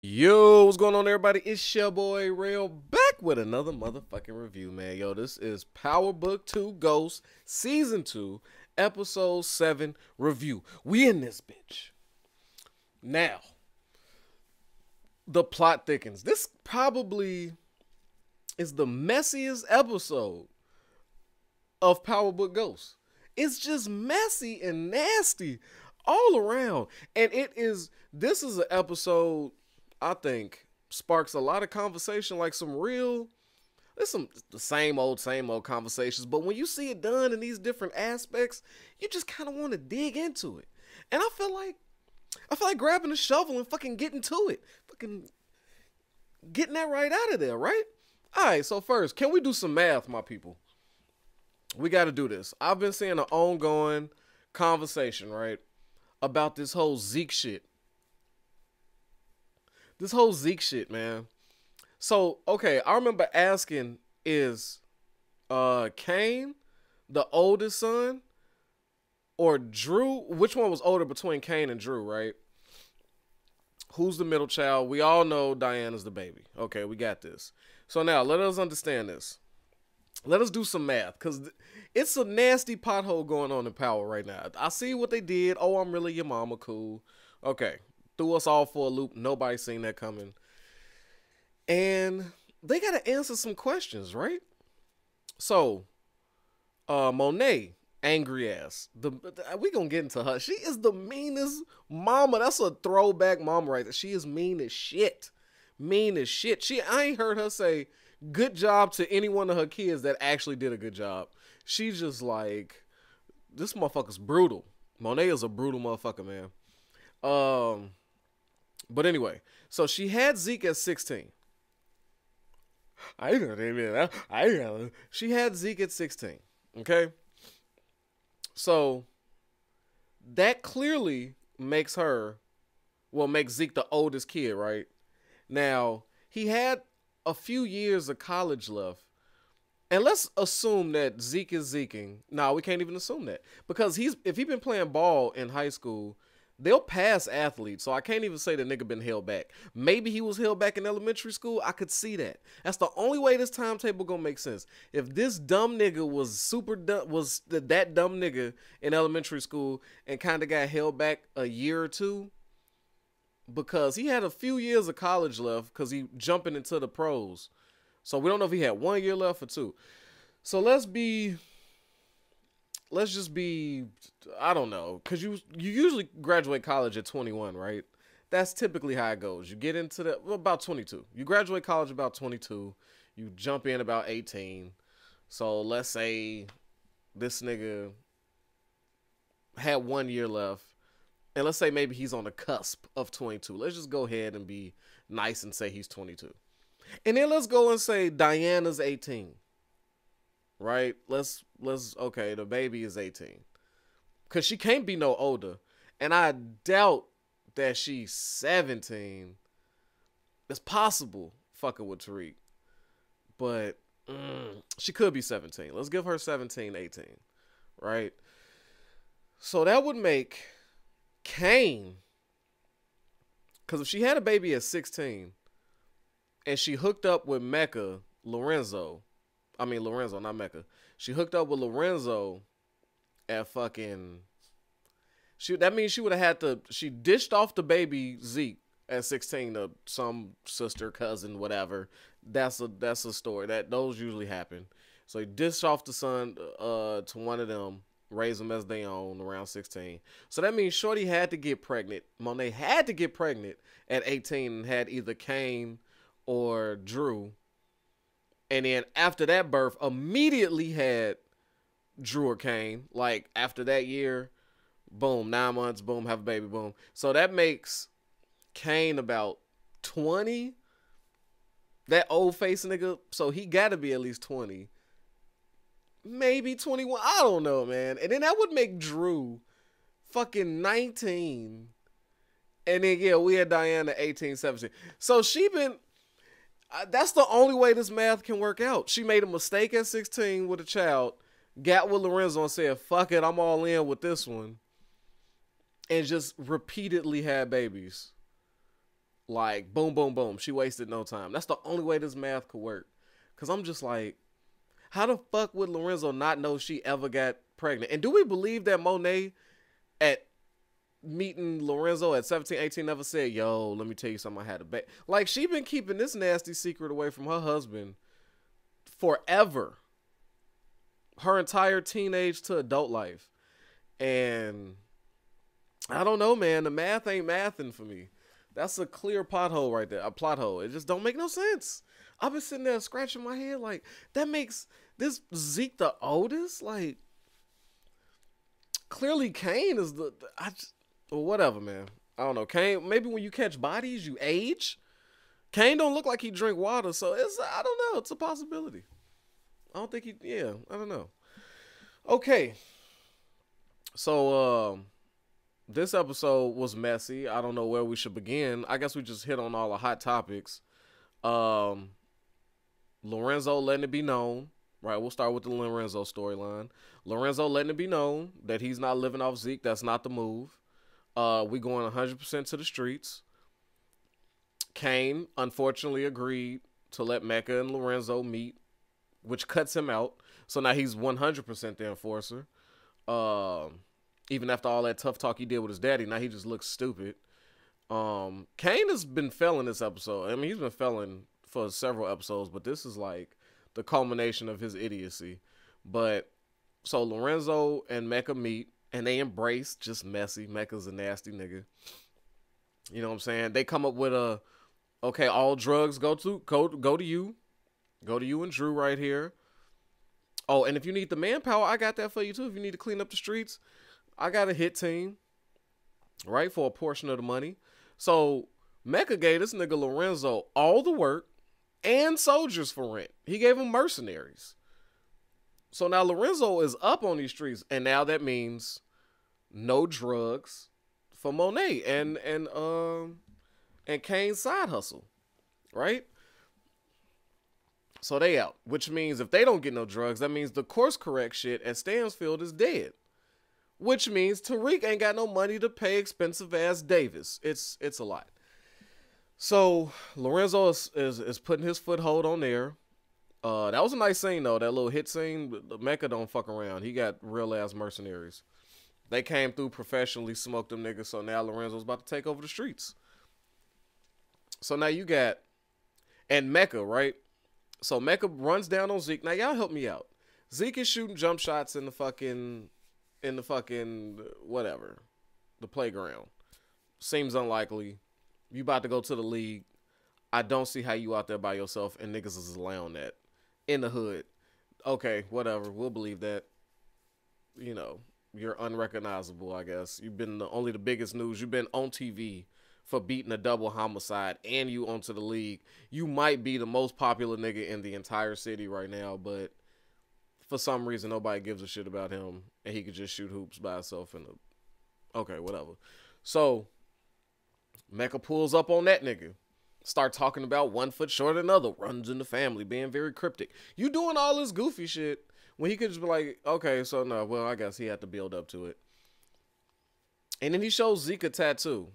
Yo, what's going on, everybody? It's your boy Rail back with another motherfucking review, man. Yo, this is Power Book 2 Ghost Season 2, Episode 7 review. We in this bitch. Now, the plot thickens. This probably is the messiest episode of Power Book Ghost. It's just messy and nasty all around. And this is an episode I think sparks a lot of conversation, like there's some the same old conversations, but when you see it done in these different aspects, you just kind of want to dig into it. And I feel like grabbing a shovel and fucking getting to it. Fucking getting that right out of there, right? All right, so first, can we do some math, my people? We got to do this. I've been seeing an ongoing conversation, right, about this whole Zeke shit. This whole Zeke shit, man. So, okay, I remember asking, is Kane the oldest son or Drew? Which one was older between Kane and Drew, right? Who's the middle child? We all know Diana's the baby. Okay, we got this. So now let us understand this. Let us do some math, because it's a nasty pothole going on in Power right now. I see what they did. Oh, I'm really your mama, cool. Okay, threw us all for a loop. Nobody seen that coming. And they got to answer some questions, right? So, Monet, angry ass. We gonna get into her. She is the meanest mama. That's a throwback mama right there. She is mean as shit. Mean as shit. I ain't heard her say good job to any one of her kids that actually did a good job. She's just like, this motherfucker's brutal. Monet is a brutal motherfucker, man. But anyway, so she had Zeke at 16. She had Zeke at 16. Okay? So that clearly makes Zeke the oldest kid, right? Now, he had a few years of college left. And let's assume that Zeke is Zeking. No, we can't even assume that. Because if he's been playing ball in high school, they'll pass athletes. So I can't even say the nigga been held back. Maybe he was held back in elementary school. I could see that. That's the only way this timetable gonna make sense. If this dumb nigga was that dumb nigga in elementary school and kind of got held back a year or two, because he had a few years of college left because he jumping into the pros. So we don't know if he had 1 year left or two. So let's just be, I don't know, because you usually graduate college at 21, right? That's typically how it goes. You get into about 22. You graduate college about 22. You jump in about 18. So let's say this nigga had 1 year left. And let's say maybe he's on the cusp of 22. Let's just go ahead and be nice and say he's 22. And then let's go and say Diana's 18. Right? Okay, the baby is 18. Because she can't be no older. And I doubt that she's 17. It's possible fucking with Tariq. But she could be 17. Let's give her 17, 18. Right? So that would make Kane, because if she had a baby at 16 and she hooked up with Lorenzo, not Mecca. She hooked up with Lorenzo at fucking, that means she would have she dished off the baby Zeke at 16 to some sister, cousin, whatever. That's a story. Those usually happen. So he dished off the son to one of them, raise them as they own around 16. So that means Shorty had to get pregnant. Monet had to get pregnant at 18 and had either Kane or Drew. And then after that birth, immediately had Drew or Kane. Like after that year, boom, 9 months, boom, have a baby, boom. So that makes Kane about 20. That old face nigga. So he got to be at least 20. Maybe 21. I don't know, man. And then that would make Drew fucking 19. And then, yeah, we had Diana 18, 17. So she been... that's the only way this math can work out. She made a mistake at 16 with a child, got with Lorenzo and said, fuck it, I'm all in with this one. And just repeatedly had babies. Like, boom, boom, boom. She wasted no time. That's the only way this math could work. Because I'm just like, how the fuck would Lorenzo not know she ever got pregnant? And do we believe that Monet at meeting Lorenzo at 17, 18 never said, yo, let me tell you something, I had a baby? Like, she been keeping this nasty secret away from her husband forever. Her entire teenage to adult life. And I don't know, man. The math ain't mathing for me. That's a clear plot hole right there. A plot hole. It just don't make no sense. I've been sitting there scratching my head like, that makes this Zeke the oldest? Like, clearly Kane is well, whatever, man. I don't know. Kane, maybe when you catch bodies, you age. Kane don't look like he drink water, so I don't know. It's a possibility. I don't think I don't know. Okay. So, this episode was messy. I don't know where we should begin. I guess we just hit on all the hot topics. Lorenzo letting it be known. Right, we'll start with the Lorenzo storyline. Lorenzo letting it be known that he's not living off Zeke. That's not the move. We going 100% to the streets. Kane, unfortunately, agreed to let Mecca and Lorenzo meet, which cuts him out. So now he's 100% the enforcer. Even after all that tough talk he did with his daddy, now he just looks stupid. Kane has been failing this episode. I mean, he's been failing for several episodes, but this is like the culmination of his idiocy. But so Lorenzo and Mecca meet and they embrace, just messy. Mecca's a nasty nigga. You know what I'm saying? They come up with okay, all drugs go to you. Go to you and Drew right here. Oh, and if you need the manpower, I got that for you too. If you need to clean up the streets, I got a hit team, right, for a portion of the money. So Mecca gave this nigga Lorenzo all the work and soldiers for rent. He gave him mercenaries. So now Lorenzo is up on these streets, and now that means no drugs for Monet and Kane's side hustle, right? So they out, which means if they don't get no drugs, that means the course correct shit at Stansfield is dead. Which means Tariq ain't got no money to pay expensive ass Davis. It's a lot. So Lorenzo is putting his foothold on there. That was a nice scene though, that little hit scene. Mecca don't fuck around. He got real ass mercenaries. They came through professionally, smoked them niggas, so now Lorenzo's about to take over the streets. So now you got, and Mecca, right? So Mecca runs down on Zeke. Now y'all help me out. Zeke is shooting jump shots in the fucking whatever, the playground. Seems unlikely. You about to go to the league. I don't see how you out there by yourself and niggas is allowing that in the hood. Okay, whatever. We'll believe that. You know, you're unrecognizable, I guess. You've been only the biggest news. You've been on TV for beating a double homicide and you onto the league. You might be the most popular nigga in the entire city right now, but for some reason nobody gives a shit about him and he could just shoot hoops by himself in the... Okay, whatever. So Mecca pulls up on that nigga. Start talking about 1 foot short of another. Runs in the family, being very cryptic. You doing all this goofy shit when he could just be like, okay, so no, well, I guess he had to build up to it. And then he shows Zeke a tattoo.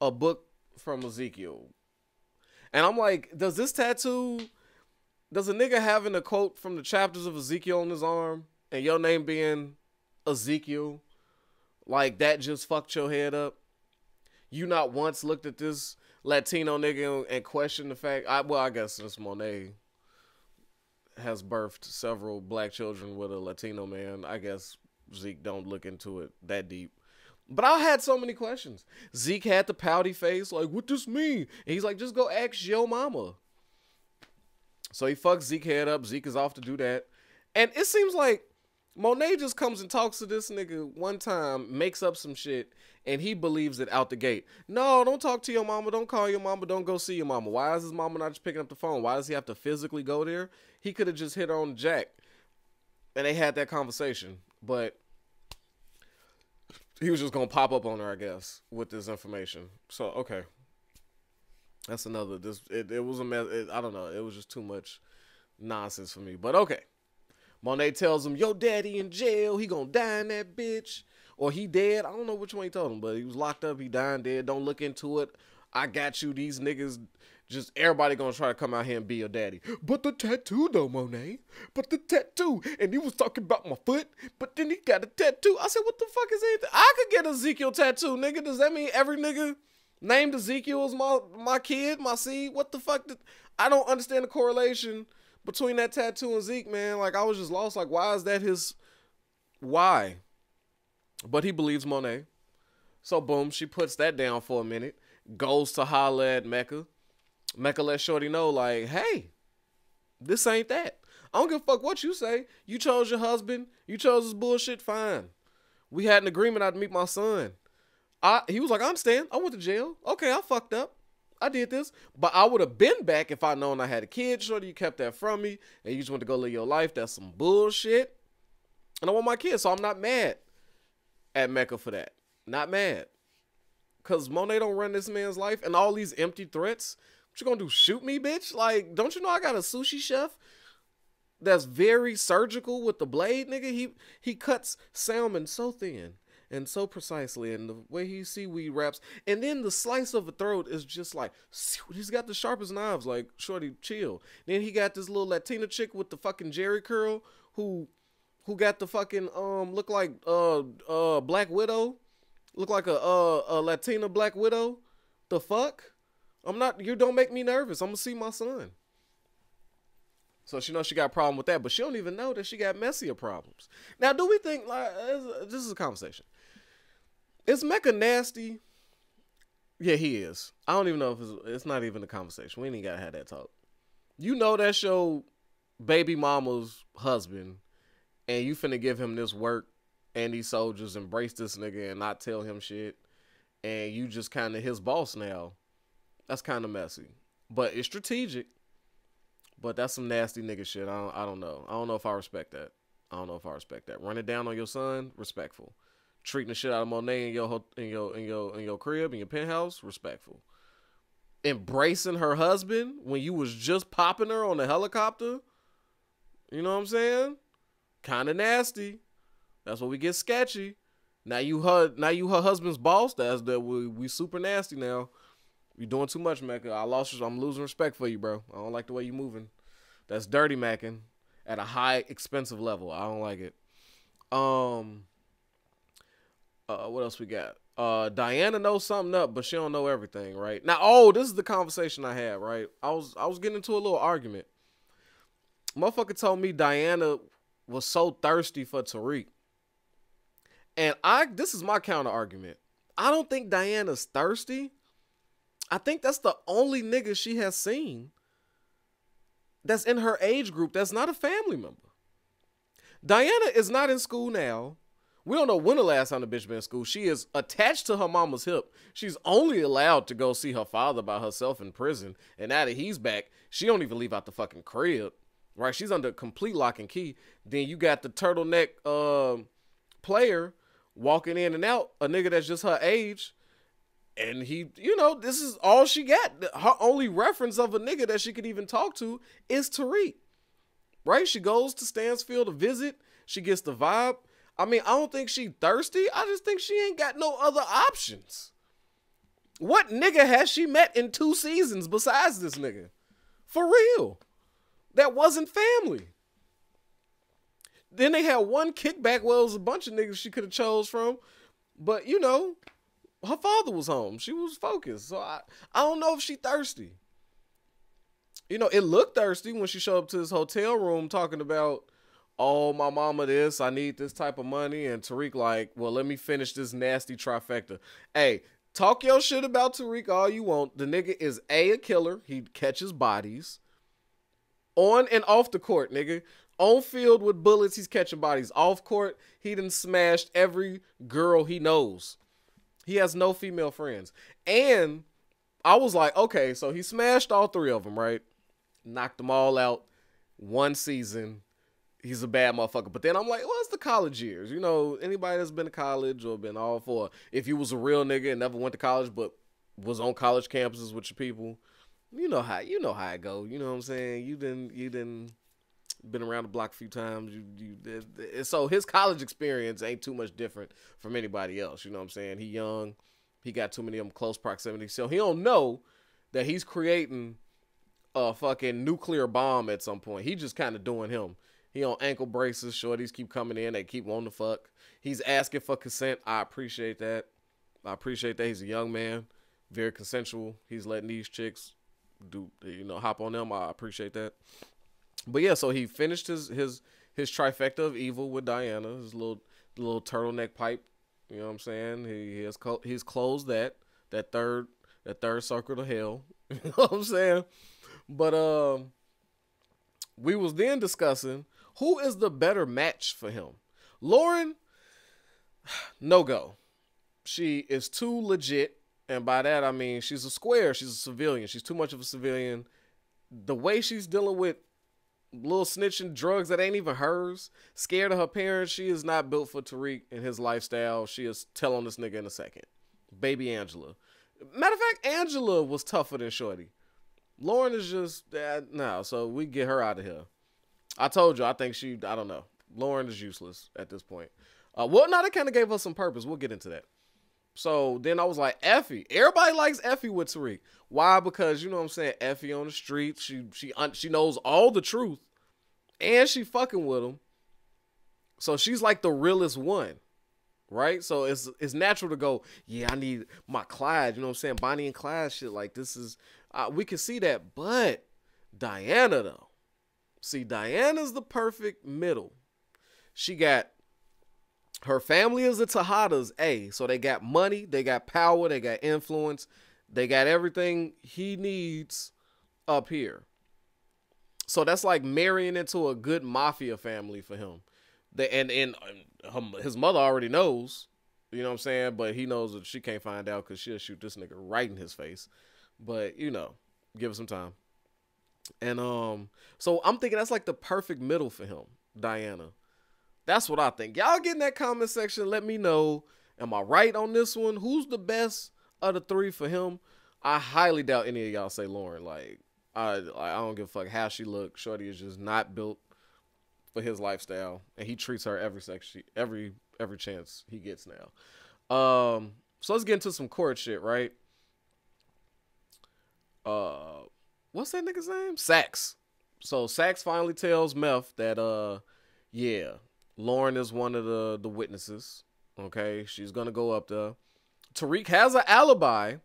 A book from Ezekiel. And I'm like, does this tattoo... Does a nigga having a quote from the chapters of Ezekiel on his arm and your name being Ezekiel, like that just fucked your head up? You not once looked at this Latino nigga and questioned the fact, I guess since Monet has birthed several black children with a Latino man, I guess Zeke don't look into it that deep. But I had so many questions. Zeke had the pouty face, like, what this mean? And he's like, just go ask your mama. So he fucks Zeke head up. Zeke is off to do that. And it seems like Monet just comes and talks to this nigga one time, makes up some shit, and he believes it out the gate. No, don't talk to your mama. Don't call your mama. Don't go see your mama. Why is his mama not just picking up the phone? Why does he have to physically go there? He could have just hit her on Jack. And they had that conversation. But he was just going to pop up on her, I guess, with this information. So, okay. That's another, it was a mess. I don't know. It was just too much nonsense for me. But okay. Monet tells him, yo, daddy in jail. He gonna die in that bitch. Or he dead. I don't know which one he told him, but he was locked up. He dying dead. Don't look into it. I got you. These niggas, just everybody gonna try to come out here and be your daddy. But the tattoo though, Monet. But the tattoo. And he was talking about my foot, but then he got a tattoo. I said, what the fuck is anything? I could get Ezekiel tattoo, nigga. Does that mean every nigga named Ezekiel is my kid, my seed? What the fuck? I don't understand the correlation between that tattoo and Zeke, man. Like, I was just lost. Like, why is that his... Why? But he believes Monet. So, boom, she puts that down for a minute. Goes to holler at Mecca. Mecca let Shorty know, like, hey, this ain't that. I don't give a fuck what you say. You chose your husband. You chose this bullshit. Fine. We had an agreement I'd meet my son. He was like, I understand. I went to jail. Okay, I fucked up. I did this. But I would have been back if I'd known I had a kid. Shorty, you kept that from me. And you just went to go live your life. That's some bullshit. And I want my kids, so I'm not mad at Mecca for that. Not mad. Because Monet don't run this man's life. And all these empty threats. What you gonna do, shoot me, bitch? Like, don't you know I got a sushi chef that's very surgical with the blade, nigga? He cuts salmon so thin and so precisely, and the way he seaweed wraps, and then the slice of the throat is just like, he's got the sharpest knives. Like, shorty, chill. Then he got this little Latina chick with the fucking Jerry curl who got the fucking look like Black Widow, look like a Latina Black Widow. The fuck? You don't make me nervous. I'm gonna see my son. So she knows she got a problem with that, but she don't even know that she got messier problems. Now, do we think, like, this is a conversation. Is Mecca nasty? Yeah, he is. I don't even know if it's not even a conversation. We ain't even gotta have that talk. You know that's your baby mama's husband, and you finna give him this work and these soldiers, embrace this nigga and not tell him shit, and you just kind of his boss now. That's kind of messy, but it's strategic. But that's some nasty nigga shit. I don't know. I don't know if I respect that. Running down on your son, respectful. Treating the shit out of Monet in your crib, in your penthouse, respectful. Embracing her husband when you was just popping her on the helicopter. You know what I'm saying? Kind of nasty. That's where we get sketchy. Now you her husband's boss. We super nasty now. You doing too much, Mecca. I'm losing respect for you, bro. I don't like the way you moving. That's dirty macking at a high expensive level. I don't like it. What else we got? Diana knows something up, but she don't know everything, right? Now, this is the conversation I had, right? I was getting into a little argument. Motherfucker told me Diana was so thirsty for Tariq. And this is my counter argument. I don't think Diana's thirsty. I think that's the only nigga she has seen that's in her age group that's not a family member. Diana is not in school now. We don't know when the last time the bitch been in school. She is attached to her mama's hip. She's only allowed to go see her father by herself in prison. And now that he's back, she don't even leave out the fucking crib. Right? She's under complete lock and key. Then you got the turtleneck player walking in and out, a nigga that's just her age. And this is all she got. Her only reference of a nigga that she could even talk to is Tariq. Right? She goes to Stansfield to visit. She gets the vibe. I mean, I don't think she thirsty. I just think she ain't got no other options. What nigga has she met in 2 seasons besides this nigga? For real. That wasn't family. Then they had one kickback. Well, it was a bunch of niggas she could have chose from. But, her father was home. She was focused. So I don't know if she thirsty. It looked thirsty when she showed up to this hotel room talking about, oh, my mama this, I need this type of money. And Tariq like, well, let me finish this nasty trifecta. Hey, talk your shit about Tariq all you want. The nigga is a killer. He catches bodies. On and off the court, nigga. On field with bullets, he's catching bodies. Off court, he done smashed every girl he knows. He has no female friends. And I was like, okay, so he smashed all 3 of them, right? Knocked them all out. 1 season. He's a bad motherfucker. But then I'm like, well, it's the college years. Anybody that's been to college or been all for, if you was a real nigga and never went to college but was on college campuses with your people, you know how it go. You know what I'm saying? You didn't been around the block a few times. So his college experience ain't too much different from anybody else. You know what I'm saying? He young. He got too many of them close proximity. So he don't know that he's creating a fucking nuclear bomb at some point. He just kind of doing him. He on ankle braces. Shorties keep coming in. They keep wanting to fuck. He's asking for consent. I appreciate that. He's a young man. Very consensual. He's letting these chicks hop on them. I appreciate that. But yeah, so he finished his trifecta of evil with Diana. His little turtleneck pipe. You know what I'm saying? He's closed that third circle to hell. You know what I'm saying? But we was then discussing who is the better match for him. Lauren, no go. She is too legit, and by that I mean she's a square. She's a civilian. She's too much of a civilian. The way she's dealing with little snitching drugs that ain't even hers, scared of her parents, she is not built for Tariq and his lifestyle. She is tell on this nigga in a second. Baby Angela. Matter of fact, Angela was tougher than Shorty. Lauren is just, no, so we get her out of here. I told you, I don't know. Lauren is useless at this point. They kind of gave us some purpose. We'll get into that. So then I was like, Effie. Everybody likes Effie with Tariq. Why? Because, you know what I'm saying, Effie on the street, she knows all the truth, and she fucking with him. So she's like the realest one, right? So it's natural to go, yeah, I need my Clyde, you know what I'm saying? Bonnie and Clyde shit, like this is, we can see that. But Diana, though. See, Diana's the perfect middle. She got, her family is the Tejadas, so they got money, they got power, they got influence, they got everything he needs up here. So that's like marrying into a good mafia family for him. His mother already knows, you know what I'm saying? But he knows that she can't find out because she'll shoot this nigga right in his face. But, give it some time. And so I'm thinking that's like the perfect middle for him, Diana. That's what I think. Y'all get in that comment section. Let me know. Am I right on this one? Who's the best of the three for him? I highly doubt any of y'all say Lauren. Like, I don't give a fuck how she looks. Shorty is just not built for his lifestyle, and he treats her every chance he gets now. So let's get into some court shit, right? What's that nigga's name? Saxe. So Saxe finally tells Meth that yeah, Lauren is one of the witnesses. Okay, she's gonna go up there. Tariq has an alibi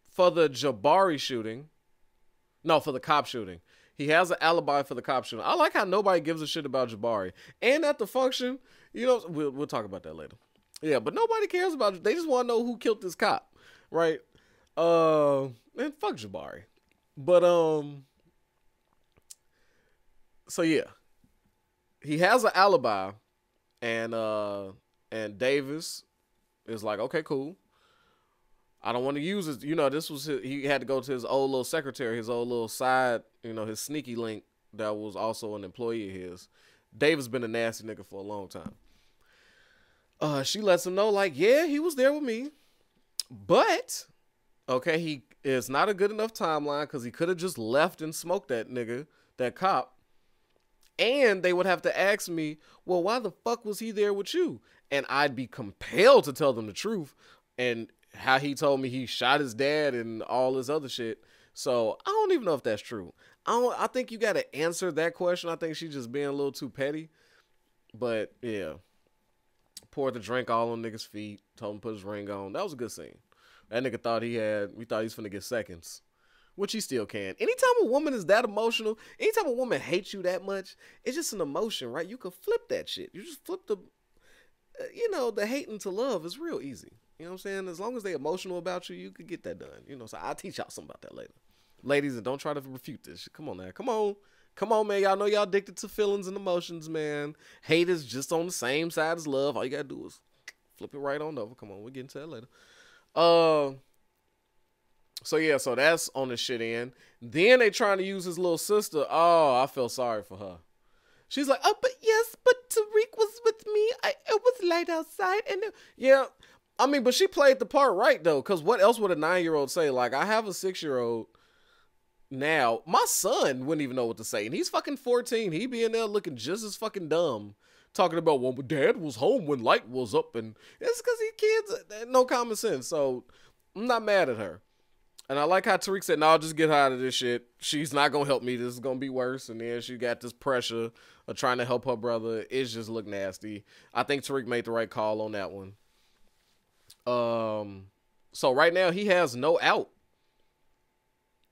for the Jabari shooting. No, for the cop shooting. He has an alibi for the cop shooting. I like how nobody gives a shit about Jabari. And at the function, we'll talk about that later. Yeah, but nobody cares about it. They just want to know who killed this cop, right? And fuck Jabari. But so yeah, he has an alibi, and Davis is like, okay, cool. I don't want to use it. This was he had to go to his old little secretary, his old little side, his sneaky link that was also an employee of his. Davis been a nasty nigga for a long time. She lets him know, like, yeah, he was there with me, but okay, he is not a good enough timeline because he could have just left and smoked that nigga, that cop. And they would have to ask me, well, why the fuck was he there with you? And I'd be compelled to tell them the truth. And how he told me he shot his dad and all this other shit. So I don't even know if that's true. I think you got to answer that question. I think she's just being a little too petty. But yeah, poured the drink all on niggas' feet. Told him to put his ring on. That was a good scene. That nigga thought we thought he was finna get seconds, which he still can. Anytime a woman is that emotional, anytime a woman hates you that much, it's just an emotion, right? You can flip that shit. You just flip the hating to love is real easy. You know what I'm saying? As long as they emotional about you, you could get that done. So I'll teach y'all something about that later. Ladies, and don't try to refute this shit. Come on now. Come on, man. Y'all know y'all addicted to feelings and emotions, man. Hate is just on the same side as love. All you gotta do is flip it right on over. Come on, we'll get into that later. So yeah, so that's on the shit end. Then they trying to use his little sister. Oh, I feel sorry for her. She's like, oh, but Tariq was with me. It was light outside. And yeah, I mean, but she played the part right, though, because what else would a 9-year-old say? Like, I have a 6-year-old now. My son wouldn't even know what to say, and he's fucking 14. He be in there looking just as fucking dumb talking about, well, dad was home when light was up, and it's because these kids no common sense. So I'm not mad at her. And I like how Tariq said, no, just get her out of this shit. She's not going to help me. This is going to be worse. And then she got this pressure of trying to help her brother. It just looked nasty. I think Tariq made the right call on that one. So right now he has no out.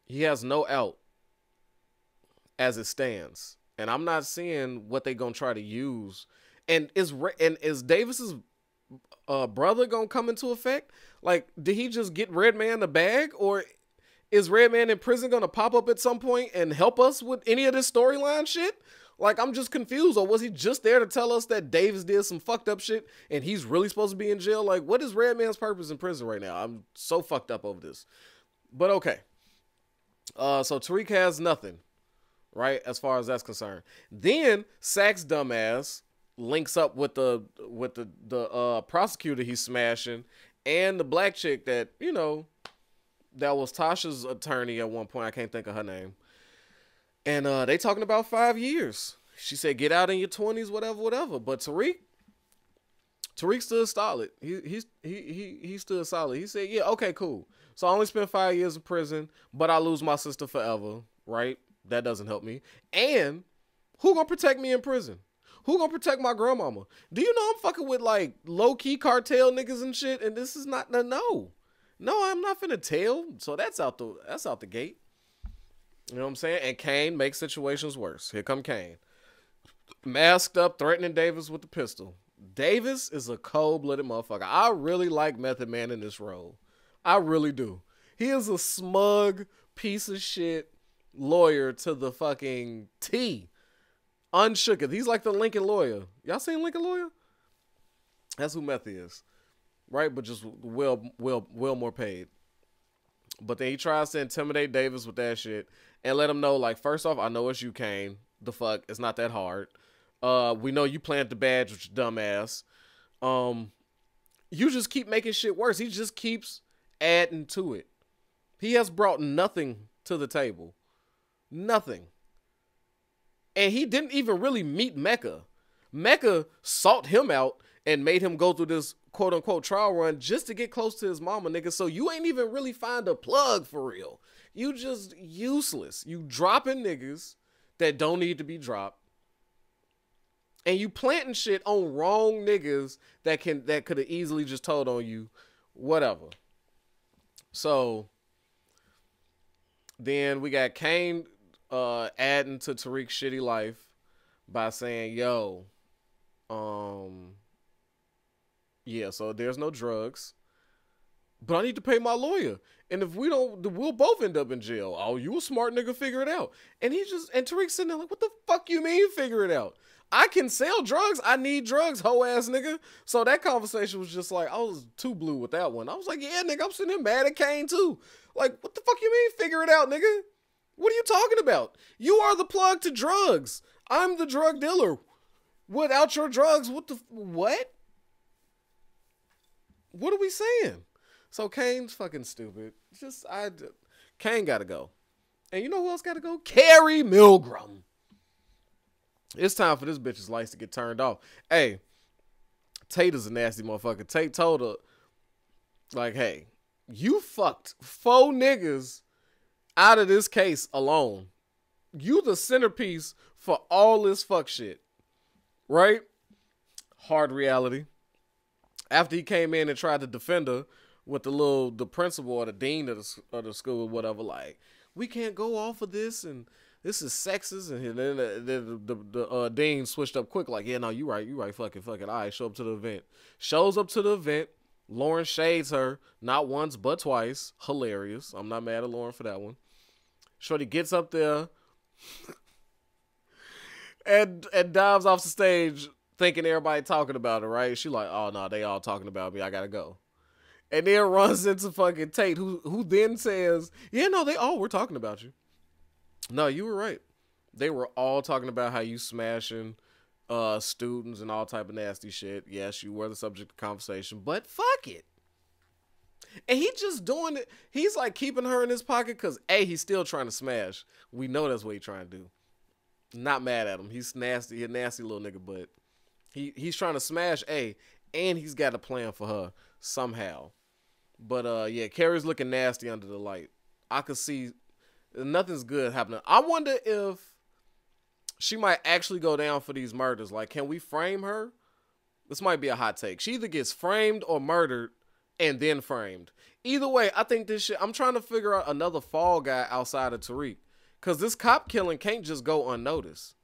He has no out as it stands. And I'm not seeing what they're going to try to use. And is Davis's brother going to come into effect? Like, did he just get Redman the bag? Or is Redman in prison going to pop up at some point and help us with any of this storyline shit? Like, I'm just confused. Or was he just there to tell us that Davis did some fucked up shit and he's really supposed to be in jail? Like, what is Redman's purpose in prison right now? I'm so fucked up over this. But okay. So Tariq has nothing, right, as far as that's concerned. Then Sack's dumbass links up with the prosecutor he's smashing and the black chick that, you know, that was Tasha's attorney at one point. I can't think of her name. And they talking about 5 years. She said, get out in your 20s, whatever. But Tariq stood solid. He stood solid. He said, yeah, okay, cool. So I only spent 5 years in prison, but I lose my sister forever, right? That doesn't help me. And who gonna protect me in prison? Who gonna protect my grandmama? Do you know I'm fucking with like low-key cartel niggas and shit? And this is not no, I'm not finna tell. So that's out the gate. You know what I'm saying? And Kane makes situations worse. Here come Kane. Masked up, threatening Davis with the pistol. Davis is a cold-blooded motherfucker. I really like Method Man in this role. I really do. He is a smug piece of shit lawyer to the fucking T. Unshooketh. He's like the Lincoln Lawyer. Y'all seen Lincoln Lawyer? That's who Meth is. Right? But just well more paid. But then he tries to intimidate Davis with that shit and let him know, like, first off, I know it's you, Kane. The fuck? It's not that hard. We know you planted the badge with your dumb ass. You just keep making shit worse. He just keeps adding to it. He has brought nothing to the table. Nothing. And he didn't even really meet Mecca. Mecca sought him out and made him go through this quote-unquote trial run just to get close to his mama, nigga. So you ain't even really find a plug for real. You just useless. You dropping niggas that don't need to be dropped. And you planting shit on wrong niggas that could have easily just told on you. Whatever. So then we got Kane adding to Tariq's shitty life by saying, yo, yeah, so there's no drugs, but I need to pay my lawyer. And if we don't, we'll both end up in jail. Oh, you a smart nigga, figure it out. And Tariq's sitting there like, what the fuck you mean figure it out? I can sell drugs. I need drugs, hoe ass nigga. So that conversation was just like, I was too blue with that one. I was like, yeah, nigga, I'm sitting here mad at Kane too. Like, what the fuck you mean figure it out, nigga? What are you talking about? You are the plug to drugs. I'm the drug dealer. Without your drugs, what? What are we saying? So Kane's fucking stupid. Kane gotta go. And you know who else gotta go? Carrie Milgram. It's time for this bitch's lights to get turned off. Hey, Tate is a nasty motherfucker. Tate told her, like, hey, you fucked 4 niggas out of this case alone. You the centerpiece for all this fuck shit. Right? Hard reality. After he came in and tried to defend her with the principal or the dean of the school or whatever, like, we can't go off of this and this is sexist. And then the dean switched up quick, like, yeah, no, you right, fuck it. All right, show up to the event. Shows up to the event. Lauren shades her, not once, but twice. Hilarious. I'm not mad at Lauren for that one. Shorty gets up there and dives off the stage thinking everybody talking about her, right? She like, oh, no, they all talking about me. I gotta go. And then runs into fucking Tate, who then says, yeah, no, they all were talking about you. No, you were right. They were all talking about how you smashing students and all type of nasty shit. Yes, you were the subject of conversation, but fuck it. And he just doing it. He's like keeping her in his pocket because, A, he's still trying to smash. We know that's what he's trying to do. Not mad at him. He's nasty. He's a nasty little nigga, but He's trying to smash A, and he's got a plan for her somehow. But yeah, Carrie's looking nasty under the light. I could see nothing's good happening. I wonder if she might actually go down for these murders. Like, can we frame her? This might be a hot take. She either gets framed or murdered and then framed. Either way, I think this shit, I'm trying to figure out another fall guy outside of Tariq. Because this cop killing can't just go unnoticed.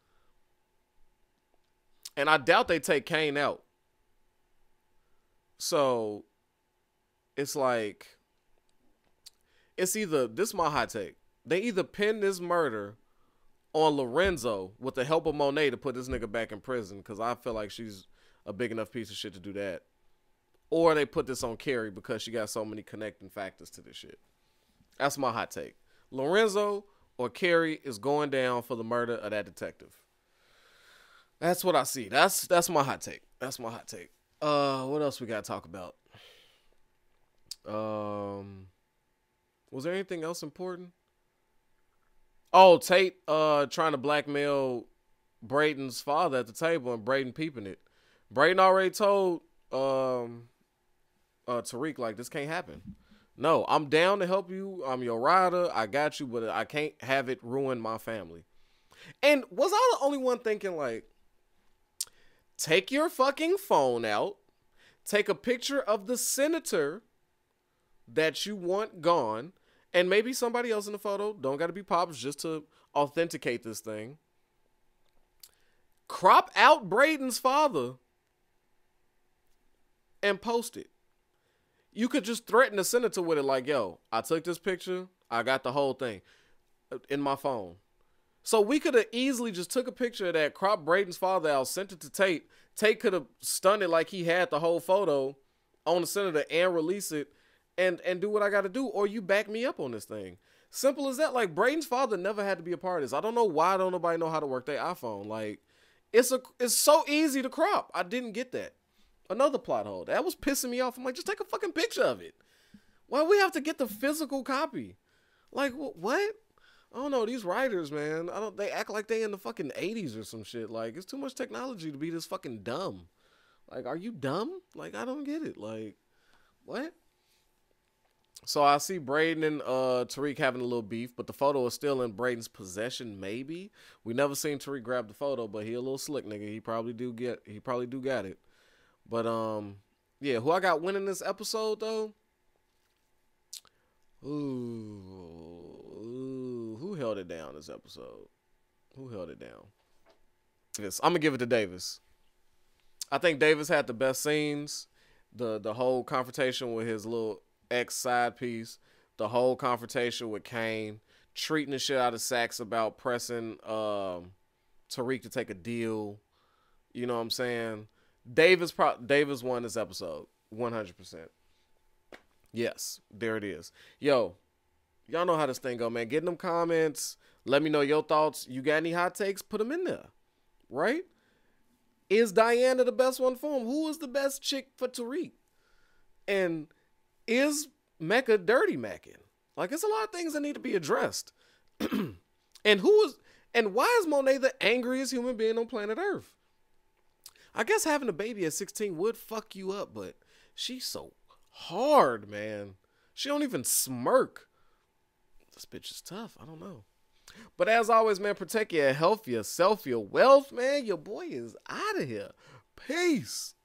And I doubt they take Kane out. So, it's like, it's either, this is my hot take. They either pin this murder on Lorenzo with the help of Monet to put this nigga back in prison. Because I feel like she's a big enough piece of shit to do that. Or they put this on Carrie because she got so many connecting factors to this shit. That's my hot take. Lorenzo or Carrie is going down for the murder of that detective. That's what I see. That's my hot take. That's my hot take. What else we gotta talk about? Was there anything else important? Oh, Tate trying to blackmail Braden's father at the table and Braden peeping it. Braden already told Tariq, like, this can't happen. No, I'm down to help you. I'm your rider. I got you, but I can't have it ruin my family. And was I the only one thinking, like, take your fucking phone out, take a picture of the senator that you want gone, and maybe somebody else in the photo, don't got to be Pops, just to authenticate this thing. Crop out Braden's father and post it. You could just threaten the senator with it like, yo, I took this picture. I got the whole thing in my phone. So we could have easily just took a picture of that, cropped Braden's father out, sent it to Tate. Tate could have stunned it like he had the whole photo on the senator and release it and do what I got to do. Or you back me up on this thing. Simple as that. Like, Braden's father never had to be a part of this. I don't know why don't nobody know how to work their iPhone. Like, it's so easy to crop. I didn't get that. Another plot hole. That was pissing me off. I'm like, just take a fucking picture of it. Why we have to get the physical copy? Like, what? I don't know. These writers, man. They act like they in the fucking 80s or some shit. Like, it's too much technology to be this fucking dumb. Like, are you dumb? Like, I don't get it. Like, what? So I see Braden and Tariq having a little beef, but the photo is still in Braden's possession, maybe. We never seen Tariq grab the photo, but he a little slick nigga. He probably do got it. But, yeah, who I got winning this episode, though? Ooh, who held it down this episode? Who held it down? Yes, I'm going to give it to Davis. I think Davis had the best scenes. The whole confrontation with his little ex-side piece. The whole confrontation with Kane. Treating the shit out of Saxe about pressing Tariq to take a deal. You know what I'm saying? Davis won this episode 100%. Yes, there it is. Yo, y'all know how this thing go, man. Get in them comments. Let me know your thoughts. You got any hot takes? Put them in there, right? Is Diana the best one for him? Who is the best chick for Tariq? And is Mecca dirty macking? Like, it's a lot of things that need to be addressed. And why is Monet the angriest human being on planet Earth? I guess having a baby at 16 would fuck you up, but she's so hard, man. She don't even smirk. This bitch is tough. I don't know. But as always, man, protect your health, yourself, your wealth, man. Your boy is out of here. Peace.